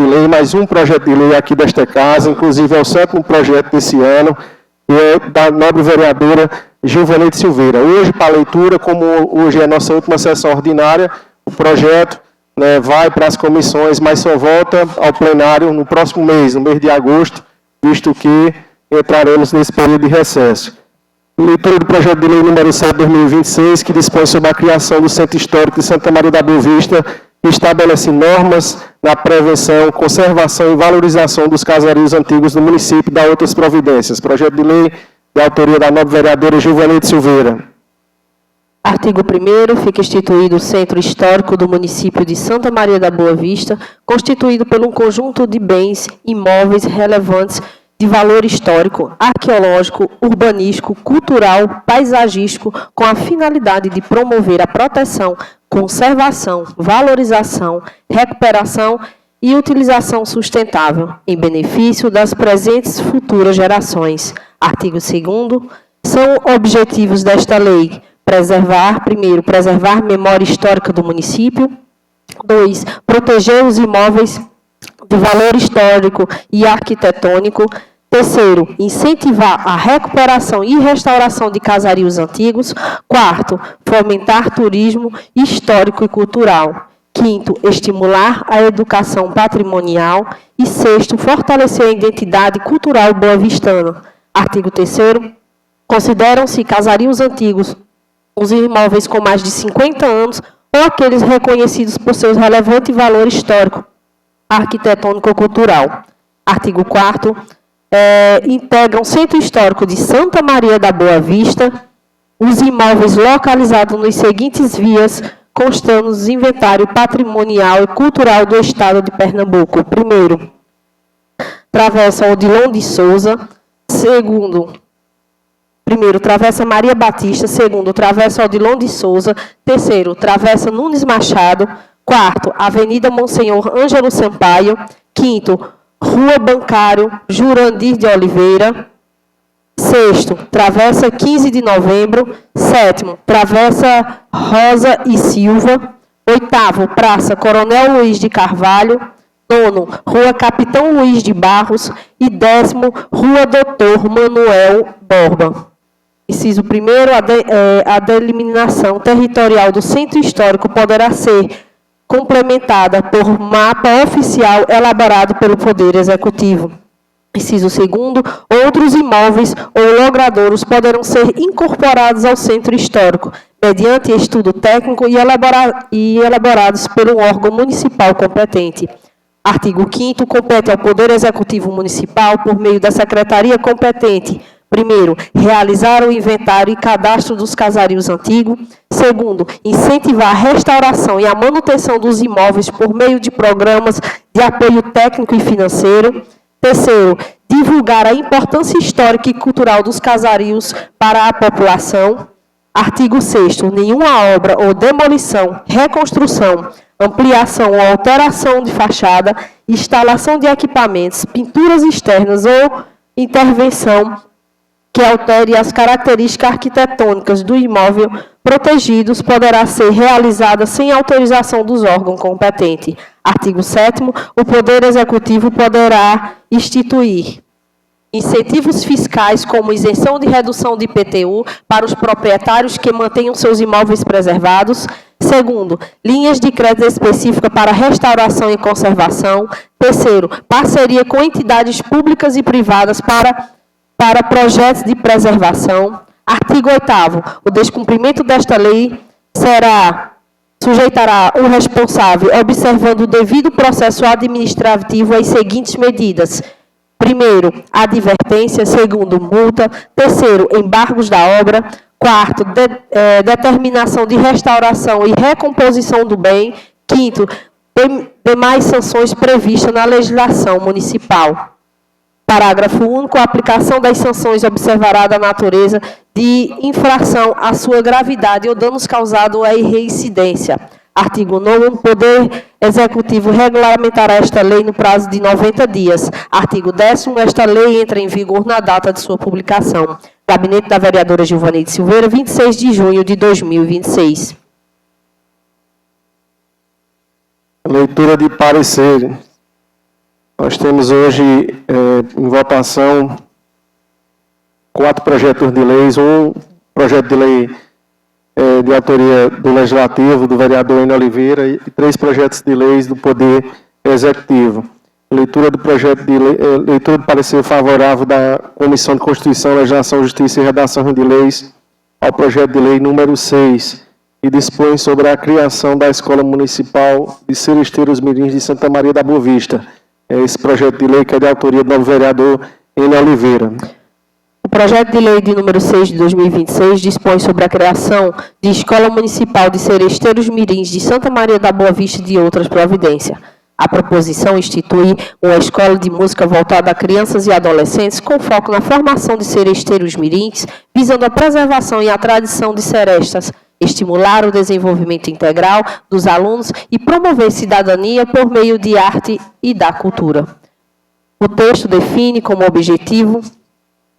lei, mais um projeto de lei aqui desta casa, inclusive é o 7º projeto desse ano, e é da nobre vereadora Gilvanete Silveira. Hoje, para a leitura, como hoje é a nossa última sessão ordinária, o projeto, né, vai para as comissões, mas só volta ao plenário no próximo mês, no mês de agosto, visto que entraremos nesse período de recesso. Leitura do projeto de lei número 7/2026, que dispõe sobre a criação do Centro Histórico de Santa Maria da Boa Vista, que estabelece normas na prevenção, conservação e valorização dos casarios antigos do município e da outras providências. Projeto de lei de autoria da nobre vereadora Gilvanete Silveira. Artigo 1º, fica instituído o Centro Histórico do município de Santa Maria da Boa Vista, constituído por um conjunto de bens imóveis relevantes de valor histórico, arqueológico, urbanístico, cultural, paisagístico, com a finalidade de promover a proteção, conservação, valorização, recuperação e utilização sustentável, em benefício das presentes e futuras gerações. Artigo 2º, são objetivos desta lei: primeiro, preservar a memória histórica do município. 2, proteger os imóveis de valor histórico e arquitetônico. Terceiro, incentivar a recuperação e restauração de casarios antigos. 4, fomentar turismo histórico e cultural. 5º, estimular a educação patrimonial. E 6º, fortalecer a identidade cultural boavistana. Artigo 3º, consideram-se casarios antigos os imóveis com mais de 50 anos ou aqueles reconhecidos por seu relevante valor histórico, arquitetônico ou cultural. Artigo 4º, integram o Centro Histórico de Santa Maria da Boa Vista os imóveis localizados nos seguintes vias, constando no inventário patrimonial e cultural do Estado de Pernambuco. Primeiro, Travessa Odilon de Souza. Primeiro, Travessa Maria Batista. Segundo, Travessa Odilon de Souza. Terceiro, Travessa Nunes Machado. Quarto, Avenida Monsenhor Ângelo Sampaio. Quinto, Rua Bancário Jurandir de Oliveira. Sexto, Travessa 15 de Novembro. Sétimo, Travessa Rosa e Silva. Oitavo, Praça Coronel Luiz de Carvalho. Nono, Rua Capitão Luiz de Barros. E 10º, Rua Doutor Manuel Borba. Inciso 1º, a delimitação territorial do Centro Histórico poderá ser complementada por mapa oficial elaborado pelo Poder Executivo. Inciso 2º, outros imóveis ou logradouros poderão ser incorporados ao Centro Histórico, mediante estudo técnico e elaborados pelo órgão municipal competente. Artigo 5º, compete ao Poder Executivo Municipal, por meio da Secretaria competente, primeiro, realizar o inventário e cadastro dos casarios antigos. Segundo, incentivar a restauração e a manutenção dos imóveis por meio de programas de apoio técnico e financeiro. Terceiro, divulgar a importância histórica e cultural dos casarios para a população. Artigo 6º, nenhuma obra ou demolição, reconstrução, ampliação ou alteração de fachada, instalação de equipamentos, pinturas externas ou intervenção que altere as características arquitetônicas do imóvel protegidos poderá ser realizada sem autorização dos órgãos competentes. Artigo 7º, o Poder Executivo poderá instituir incentivos fiscais como isenção de redução de IPTU para os proprietários que mantenham seus imóveis preservados. Segundo, linhas de crédito específicas para restauração e conservação. Terceiro, parceria com entidades públicas e privadas para projetos de preservação. Artigo 8º, o descumprimento desta lei sujeitará o responsável, observando o devido processo administrativo, às seguintes medidas. Primeiro, advertência. Segundo, multa. Terceiro, embargos da obra. Quarto, determinação de restauração e recomposição do bem. Quinto, demais sanções previstas na legislação municipal. Parágrafo único. A aplicação das sanções observará da natureza de infração à sua gravidade ou danos causados à reincidência. Artigo 9º. O Poder Executivo regulamentará esta lei no prazo de 90 dias. Artigo 10º. Esta lei entra em vigor na data de sua publicação. Gabinete da vereadora Gilvanete Silveira, 26 de junho de 2026. Leitura de parecer. Nós temos hoje em votação 4 projetos de leis, um projeto de lei de autoria do Legislativo, do vereador Enio Oliveira, e 3 projetos de leis do Poder Executivo. Leitura do projeto de lei, leitura do parecer favorável da Comissão de Constituição, Legislação, Justiça e Redação de Leis ao projeto de lei número 6, que dispõe sobre a criação da Escola Municipal de Seresteiros Mirins de Santa Maria da Boa Vista. Esse projeto de lei que é de autoria do novo vereador Enio Oliveira. O projeto de lei de número 6 de 2026 dispõe sobre a criação de Escola Municipal de Seresteiros Mirins de Santa Maria da Boa Vista e de outras providências. A proposição institui uma escola de música voltada a crianças e adolescentes com foco na formação de seresteiros mirins, visando a preservação e a tradição de serestas, estimular o desenvolvimento integral dos alunos e promover cidadania por meio de arte e da cultura. O texto define como objetivo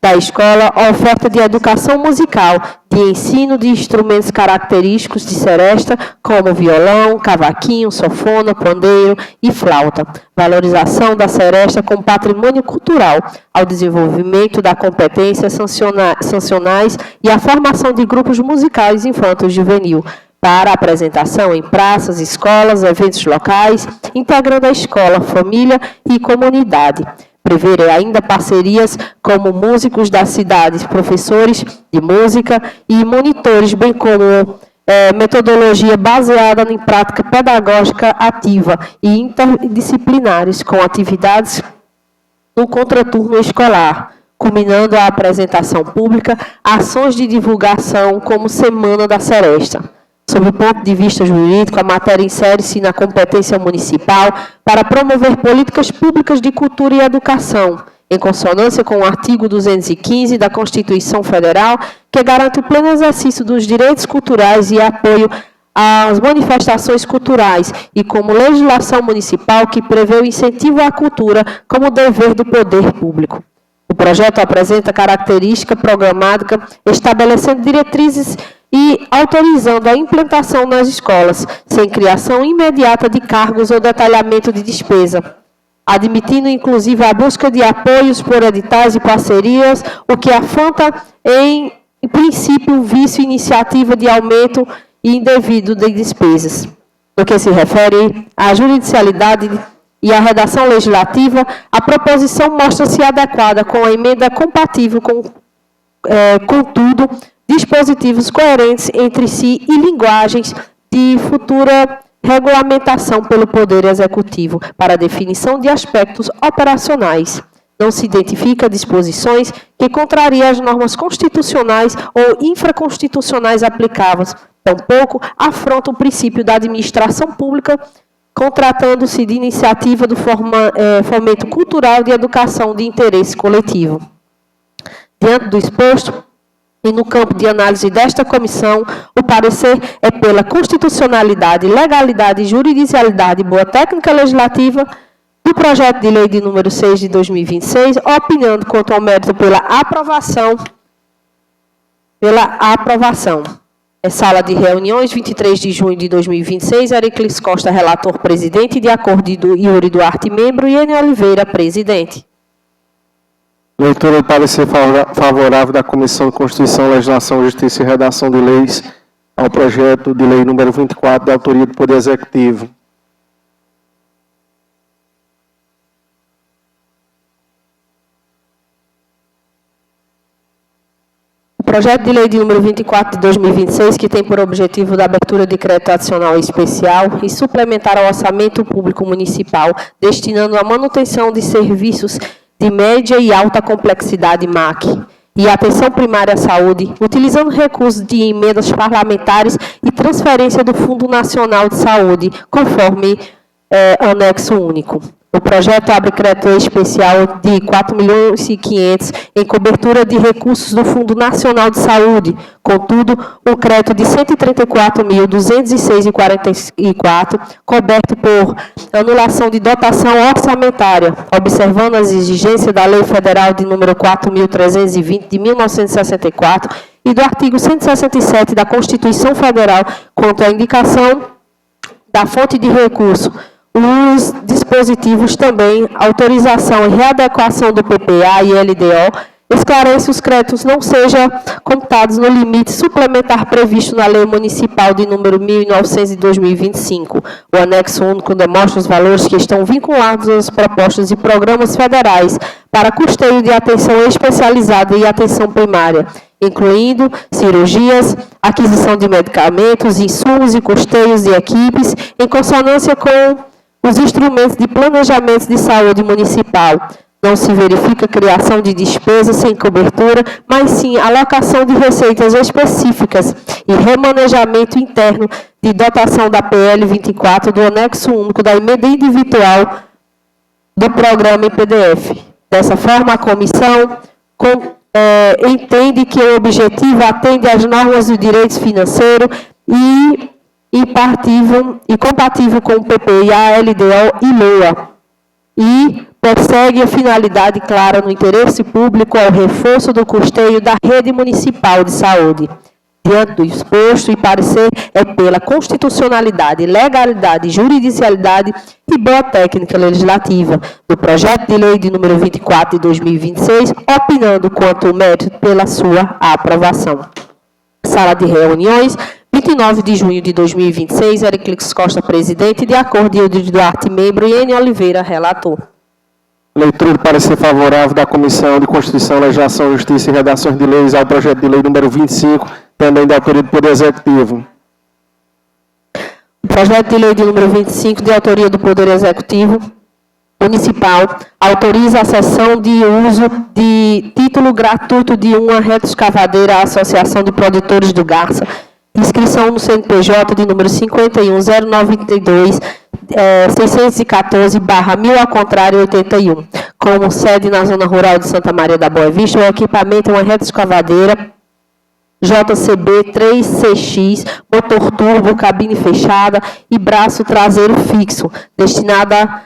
da escola a oferta de educação musical, de ensino de instrumentos característicos de seresta, como violão, cavaquinho, sanfona, pandeiro e flauta. Valorização da seresta como patrimônio cultural, ao desenvolvimento da competência sancionais e a formação de grupos musicais infanto-juvenil, para apresentação em praças, escolas, eventos locais, integrando a escola, família e comunidade. Prever ainda parcerias como músicos da cidade, professores de música e monitores, bem como metodologia baseada em prática pedagógica ativa e interdisciplinares, com atividades no contraturno escolar, culminando a apresentação pública, ações de divulgação como Semana da Seresta. Sob o ponto de vista jurídico, a matéria insere-se na competência municipal para promover políticas públicas de cultura e educação, em consonância com o artigo 215 da Constituição Federal, que garante o pleno exercício dos direitos culturais e apoio às manifestações culturais, e como legislação municipal que prevê o incentivo à cultura como dever do poder público. O projeto apresenta característica programática, estabelecendo diretrizes e autorizando a implantação nas escolas, sem criação imediata de cargos ou detalhamento de despesa, admitindo inclusive a busca de apoios por editais e parcerias, o que afronta em princípio o vício iniciativa de aumento indevido de despesas. No que se refere à judicialidade e à redação legislativa, a proposição mostra-se adequada com a emenda compatível contudo, dispositivos coerentes entre si e linguagens de futura regulamentação pelo Poder Executivo para definição de aspectos operacionais. Não se identifica disposições que contrariam as normas constitucionais ou infraconstitucionais aplicáveis, tampouco afronta o princípio da administração pública, contratando-se de iniciativa do fomento cultural de educação de interesse coletivo. Diante do exposto, e no campo de análise desta comissão, o parecer é pela constitucionalidade, legalidade, juridicialidade e boa técnica legislativa do projeto de lei de número 6 de 2026, opinando quanto ao mérito pela aprovação. Sala de reuniões, 23 de junho de 2026, Heracles Costa, relator presidente, de acordo de Yuri Duarte, membro, e Enio Oliveira, presidente. Leitura do parecer favorável da Comissão de Constituição, Legislação, Justiça e Redação de Leis ao projeto de lei número 24, da autoria do Poder Executivo. O projeto de lei de número 24 de 2026, que tem por objetivo a abertura de crédito adicional especial e suplementar ao orçamento público municipal, destinando à manutenção de serviços de média e alta complexidade MAC e atenção primária à saúde, utilizando recursos de emendas parlamentares e transferência do Fundo Nacional de Saúde, conforme anexo único. O projeto abre crédito especial de 4.500.000 em cobertura de recursos do Fundo Nacional de Saúde. Contudo, o crédito de 134.206,44 coberto por anulação de dotação orçamentária, observando as exigências da Lei Federal de número 4.320 de 1964 e do artigo 167 da Constituição Federal quanto à indicação da fonte de recurso. Os dispositivos também, autorização e readequação do PPA e LDO, esclarece os créditos não sejam computados no limite suplementar previsto na Lei Municipal de número 1.900 de 2025. O anexo único demonstra os valores que estão vinculados às propostas de programas federais para custeio de atenção especializada e atenção primária, incluindo cirurgias, aquisição de medicamentos, insumos e custeios de equipes, em consonância com os instrumentos de planejamento de saúde municipal. Não se verifica criação de despesas sem cobertura, mas sim alocação de receitas específicas e remanejamento interno de dotação da PL 24 do anexo único da emenda individual do programa em PDF. Dessa forma, a comissão entende que o objetivo atende às normas do direito financeiro e compatível com o PPA, LDO e LOA. E persegue a finalidade clara no interesse público ao reforço do custeio da rede municipal de saúde. Diante do exposto, e parecer é pela constitucionalidade, legalidade, juridicialidade e boa técnica legislativa do projeto de lei de número 24 de 2026, opinando quanto ao mérito pela sua aprovação. Sala de reuniões, 29 de junho de 2026, Ericlix Costa, presidente, de acordo, Hilde Duarte, membro, e N. Oliveira, relator. Leitura do parecer favorável da Comissão de Constituição, Legislação, Justiça e Redações de Leis ao projeto de lei número 25, também da autoria do Poder Executivo. O projeto de lei de número 25, de autoria do Poder Executivo Municipal, autoriza a cessão de uso de título gratuito de uma retroescavadeira à Associação de Produtores do Garça, inscrição no CNPJ de número 51.092, 614/1000 ao contrário 81. Como sede na zona rural de Santa Maria da Boa Vista, o equipamento é uma retroescavadeira JCB 3CX, motor turbo, cabine fechada e braço traseiro fixo, destinada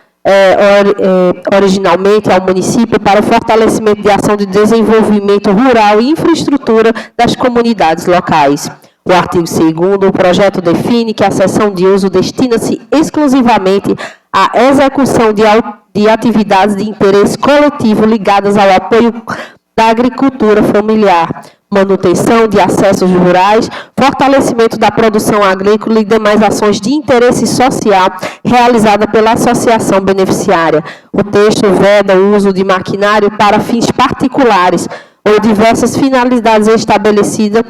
originalmente ao município para o fortalecimento de ação de desenvolvimento rural e infraestrutura das comunidades locais. O artigo 2º, o projeto define que a cessão de uso destina-se exclusivamente à execução de atividades de interesse coletivo ligadas ao apoio da agricultura familiar, manutenção de acessos rurais, fortalecimento da produção agrícola e demais ações de interesse social realizada pela associação beneficiária. O texto veda o uso de maquinário para fins particulares ou diversas finalidades estabelecidas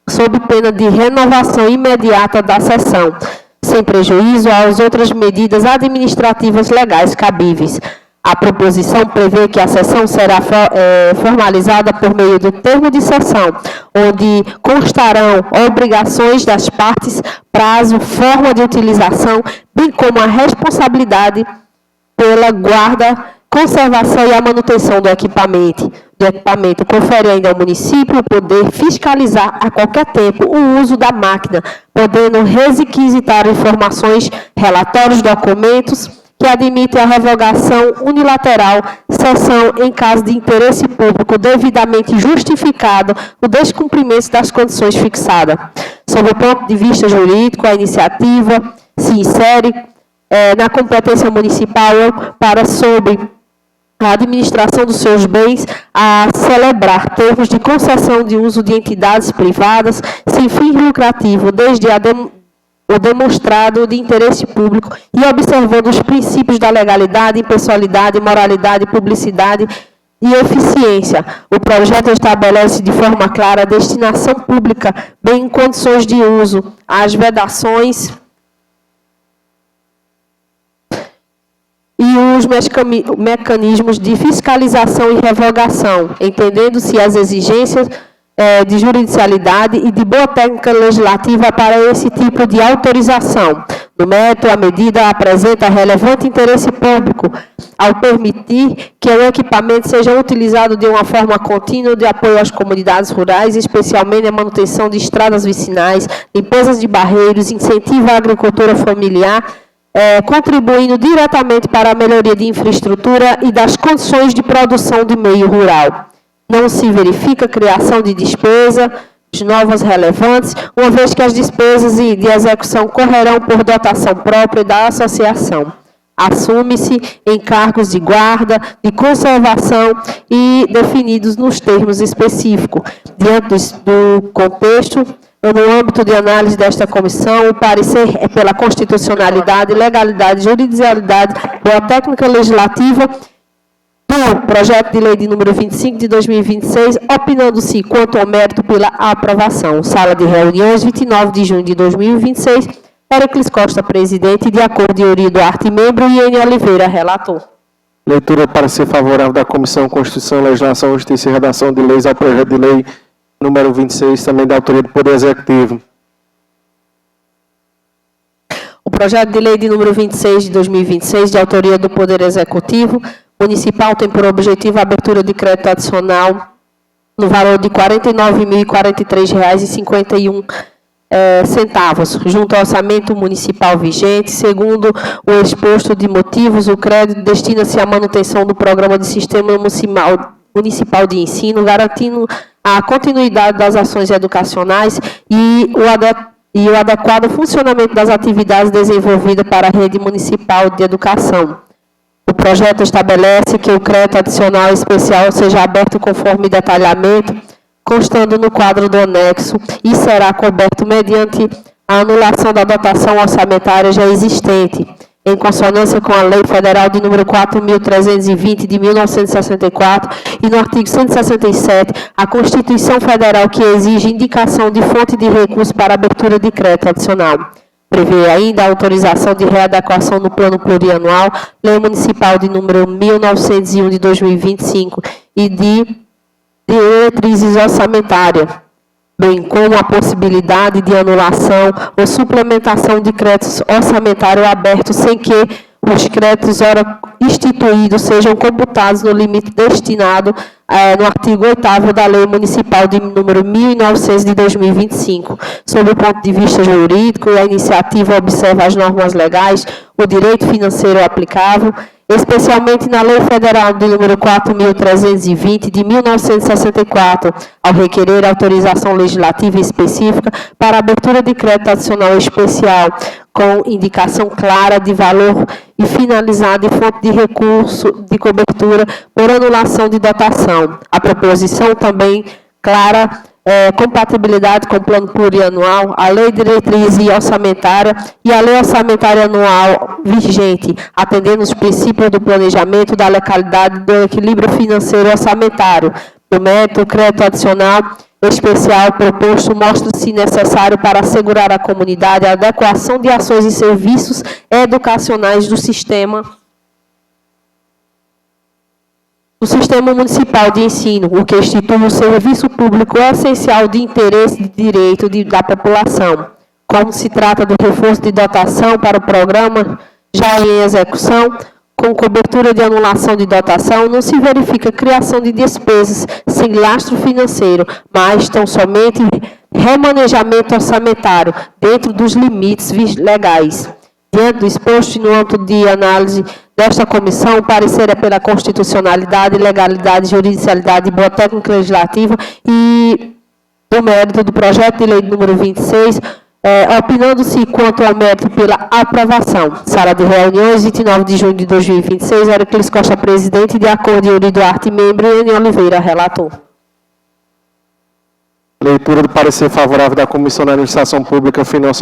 sob pena de renovação imediata da cessão, sem prejuízo às outras medidas administrativas legais cabíveis. A proposição prevê que a cessão será formalizada por meio do termo de cessão, onde constarão obrigações das partes, prazo, forma de utilização, bem como a responsabilidade pela guarda, conservação e a manutenção do equipamento. Confere ainda ao município o poder fiscalizar a qualquer tempo o uso da máquina, podendo requisitar informações, relatórios, documentos que admitem a revogação unilateral, cessão em caso de interesse público devidamente justificado o descumprimento das condições fixadas. Sob o ponto de vista jurídico, a iniciativa se insere na competência municipal para, sob a administração dos seus bens, a celebrar termos de concessão de uso de entidades privadas sem fim lucrativo, desde o demonstrado de interesse público e observando os princípios da legalidade, impessoalidade, moralidade, publicidade e eficiência. O projeto estabelece de forma clara a destinação pública, bem em condições de uso, as vedações e os mecanismos de fiscalização e revogação, entendendo-se as exigências de juridicialidade e de boa técnica legislativa para esse tipo de autorização. No mérito, a medida apresenta relevante interesse público ao permitir que o equipamento seja utilizado de uma forma contínua de apoio às comunidades rurais, especialmente a manutenção de estradas vicinais, limpezas de barreiros, incentivo à agricultura familiar, contribuindo diretamente para a melhoria de infraestrutura e das condições de produção de meio rural. Não se verifica criação de despesa novas relevantes, uma vez que as despesas de execução correrão por dotação própria da associação. assume-se encargos de guarda, de conservação e definidos nos termos específicos. Diante do contexto, no âmbito de análise desta comissão, o parecer é pela constitucionalidade, legalidade, juridicialidade, boa técnica legislativa do projeto de lei de número 25 de 2026, opinando-se quanto ao mérito pela aprovação. Sala de reuniões, 29 de junho de 2026, Héricles Costa, presidente, de acordo de Euri Duarte, membro, e Iene Oliveira, relator. Leitura para ser favorável da Comissão Constituição, Legislação, Justiça e Redação de Leis ao projeto de lei número 26, também da autoria do Poder Executivo. O projeto de lei de número 26 de 2026, de autoria do Poder Executivo Municipal, tem por objetivo a abertura de crédito adicional no valor de R$ 49.043,51 junto ao orçamento municipal vigente. Segundo o exposto de motivos, o crédito destina-se à manutenção do programa de sistema municipal de ensino, garantindo a continuidade das ações educacionais e o adequado funcionamento das atividades desenvolvidas para a rede municipal de educação. O projeto estabelece que o crédito adicional especial seja aberto conforme detalhamento, constando no quadro do anexo, e será coberto mediante a anulação da dotação orçamentária já existente, em consonância com a Lei Federal de número 4.320, de 1964, e no artigo 167, a Constituição Federal, que exige indicação de fonte de recursos para abertura de crédito adicional. Prevê ainda a autorização de readequação no plano plurianual, Lei Municipal de número 1901, de 2025, e de diretrizes orçamentárias, bem como a possibilidade de anulação ou suplementação de créditos orçamentários abertos sem que os créditos ora instituídos sejam computados no limite destinado no artigo 8º da Lei Municipal de número 1900 de 2025. Sob o ponto de vista jurídico, a iniciativa observa as normas legais, o direito financeiro aplicável, especialmente na Lei Federal de número 4.320, de 1964, ao requerer autorização legislativa específica para abertura de crédito adicional especial, com indicação clara de valor e finalizada e fonte de recurso de cobertura por anulação de dotação. A proposição também clara compatibilidade com o plano plurianual, a lei diretriz e orçamentária e a lei orçamentária anual vigente, atendendo os princípios do planejamento, da legalidade e do equilíbrio financeiro orçamentário. No mérito, o crédito adicional especial proposto mostra-se necessário para assegurar à comunidade a adequação de ações e serviços educacionais do sistema municipal de ensino, o que institui um serviço público essencial de interesse e de direito da população. Como se trata do reforço de dotação para o programa já em execução, com cobertura de anulação de dotação, não se verifica criação de despesas sem lastro financeiro, mas tão somente remanejamento orçamentário dentro dos limites legais. Diante do exposto e no âmbito de análise desta comissão, o parecer é pela constitucionalidade, legalidade, juridicialidade e boa técnica legislativa e do mérito do projeto de lei número 26, opinando-se quanto ao mérito pela aprovação. Sala de reuniões, 29 de junho de 2026, Héricles Costa, presidente, de acordo de Euri Duarte, membro, e Iene Oliveira, relator. Leitura do parecer favorável da Comissão da Administração Pública, Finanças